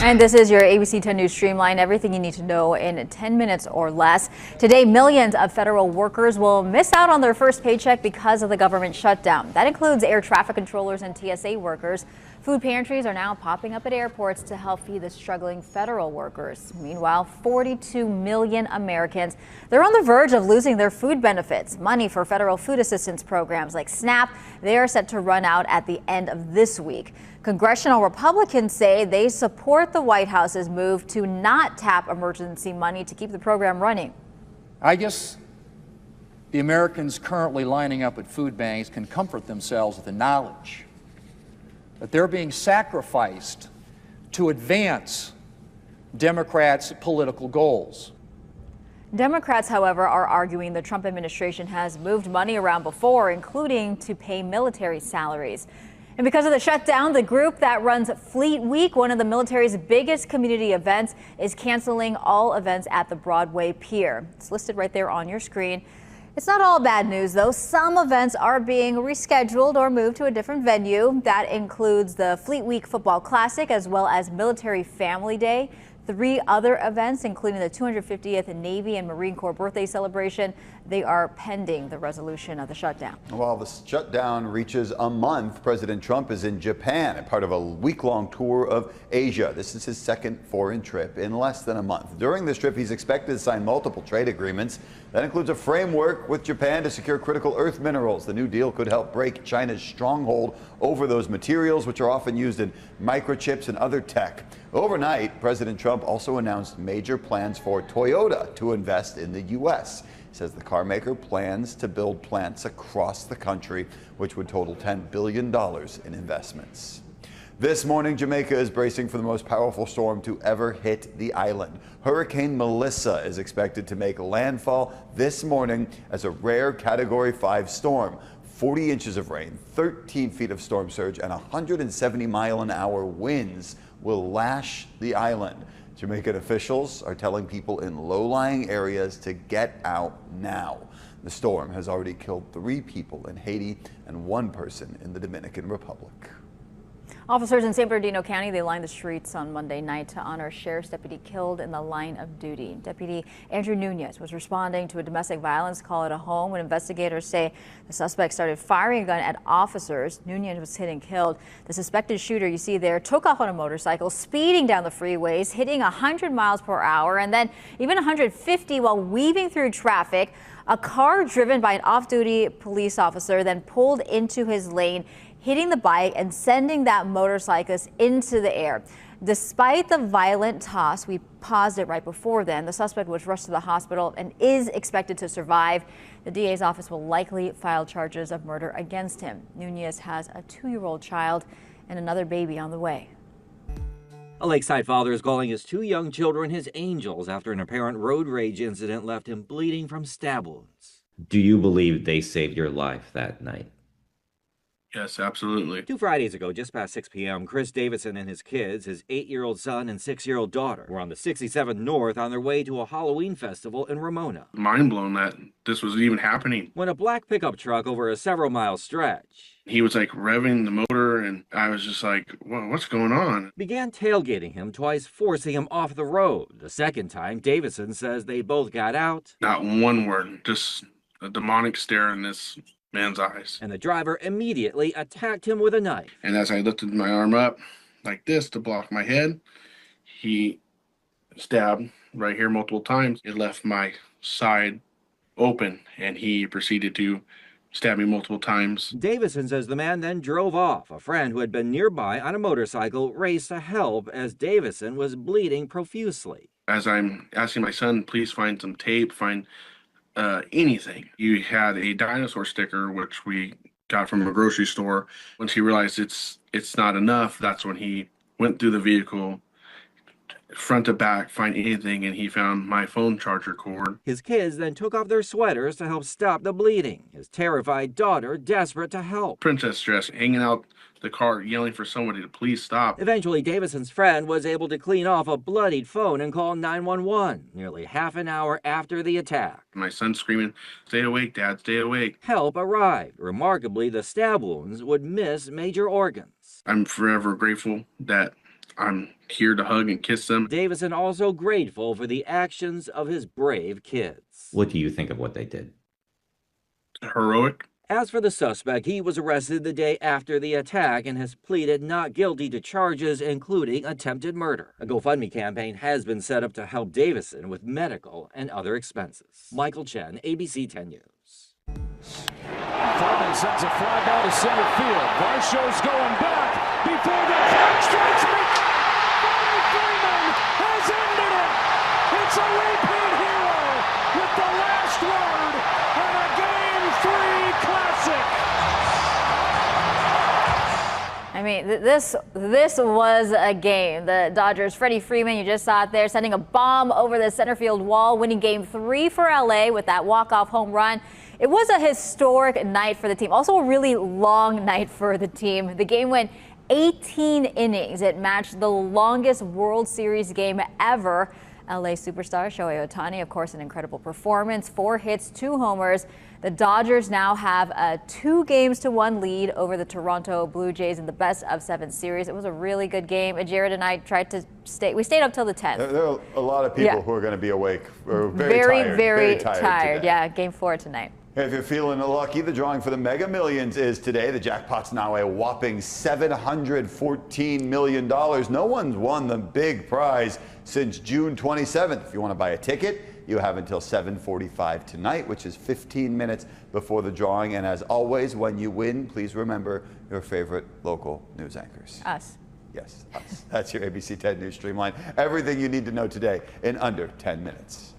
And this is your ABC 10 News Streamline, everything you need to know in 10 minutes or less. Today, millions of federal workers will miss out on their first paycheck because of the government shutdown. That includes air traffic controllers and TSA workers. Food pantries are now popping up at airports to help feed the struggling federal workers. Meanwhile, 42 million Americans, they're on the verge of losing their food benefits. Money for federal food assistance programs like SNAP, they are set to run out at the end of this week. Congressional Republicans say they support the White House's move to not tap emergency money to keep the program running. I guess the Americans currently lining up at food banks can comfort themselves with the knowledge that they're being sacrificed to advance Democrats' political goals. Democrats, however, are arguing the Trump administration has moved money around before, including to pay military salaries. And because of the shutdown, the group that runs Fleet Week, one of the military's biggest community events, is canceling all events at the Broadway Pier. It's listed right there on your screen. It's not all bad news, though. Some events are being rescheduled or moved to a different venue. That includes the Fleet Week Football Classic as well as Military Family Day. 3 other events, including the 250th Navy and Marine Corps birthday celebration, they are pending the resolution of the shutdown. While the shutdown reaches a month, President Trump is in Japan as part of a week-long tour of Asia. This is his second foreign trip in less than a month. During this trip, he's expected to sign multiple trade agreements. That includes a framework with Japan to secure critical earth minerals. The new deal could help break China's stronghold over those materials, which are often used in microchips and other tech. Overnight, President Trump also announced major plans for Toyota to invest in the U.S. He says the car maker plans to build plants across the country, which would total $10 billion in investments. This morning, Jamaica is bracing for the most powerful storm to ever hit the island. Hurricane Melissa is expected to make landfall this morning as a rare Category 5 storm. 40 inches of rain, 13 feet of storm surge, and 170-mile-an-hour winds will lash the island. Jamaican officials are telling people in low-lying areas to get out now. The storm has already killed 3 people in Haiti and 1 person in the Dominican Republic. Officers in San Bernardino County, they lined the streets on Monday night to honor a sheriff's deputy killed in the line of duty. Deputy Andrew Nunez was responding to a domestic violence call at a home when investigators say the suspect started firing a gun at officers. Nunez was hit and killed. The suspected shooter you see there took off on a motorcycle, speeding down the freeways, hitting 100 miles per hour and then even 150 while weaving through traffic. A car driven by an off-duty police officer then pulled into his lane, hitting the bike and sending that motorcyclist into the air. Despite the violent toss, we paused it right before then, the suspect was rushed to the hospital and is expected to survive. The DA's office will likely file charges of murder against him. Nunez has a 2-year-old child and another baby on the way. A Lakeside father is calling his 2 young children his angels after an apparent road rage incident left him bleeding from stab wounds. Do you believe they saved your life that night? Yes, absolutely. 2 Fridays ago, just past 6 p.m., Chris Davidson and his kids, his 8-year-old son and 6-year-old daughter, were on the 67 North on their way to a Halloween festival in Ramona. Mind blown that this was even happening. When a black pickup truck over a several-mile stretch, he was like revving the motor, and I was just like, whoa, what's going on? Began tailgating him, twice forcing him off the road. The second time, Davidson says they both got out. Not one word, just a demonic stare in this man's eyes. And the driver immediately attacked him with a knife. And as I lifted my arm up like this to block my head, he stabbed right here multiple times. It left my side open, and he proceeded to stab me multiple times. Davidson says the man then drove off. A friend who had been nearby on a motorcycle raced to help as Davidson was bleeding profusely. As I'm asking my son, please find some tape, find anything. You had a dinosaur sticker, which we got from a grocery store. Once he realized it's not enough, that's when he went through the vehicle, front to back, find anything, and he found my phone charger cord. His kids then took off their sweaters to help stop the bleeding. His terrified daughter desperate to help. Princess dress, hanging out the car, yelling for somebody to please stop. Eventually, Davidson's friend was able to clean off a bloodied phone and call 911, nearly half an hour after the attack. My son screaming, "Stay awake, Dad, stay awake." Help arrived. Remarkably, the stab wounds would miss major organs. I'm forever grateful that I'm here to hug and kiss them. Davison also grateful for the actions of his brave kids. What do you think of what they did? Heroic. As for the suspect, he was arrested the day after the attack and has pleaded not guilty to charges, including attempted murder. A GoFundMe campaign has been set up to help Davison with medical and other expenses. Michael Chen, ABC 10 News. Furman sends a fly ball to center field. Varsho's going back before the clock strikes me. Freddie Freeman has ended it. It's a repeat hero with the last word and a Game 3 classic. I mean, this was a game. The Dodgers, Freddie Freeman, you just saw it there, sending a bomb over the center field wall, winning Game 3 for LA with that walk-off home run. It was a historic night for the team. Also a really long night for the team. The game went 18 innings. It matched the longest World Series game ever. LA superstar Shohei Ohtani, of course, an incredible performance. 4 hits, 2 homers. The Dodgers now have a 2-1 lead over the Toronto Blue Jays in the best-of-7 series. It was a really good game. Jared and I tried to stay. We stayed up till the 10th. There are a lot of people who are going to be awake. Or Very tired tired. today. Yeah, Game 4 tonight. If you're feeling lucky, the drawing for the Mega Millions is today. The jackpot's now a whopping $714 million. No one's won the big prize since June 27th. If you want to buy a ticket, you have until 7:45 tonight, which is 15 minutes before the drawing. And as always, when you win, please remember your favorite local news anchors. Us. Yes, us. That's your ABC 10 News Streamline. Everything you need to know today in under 10 minutes.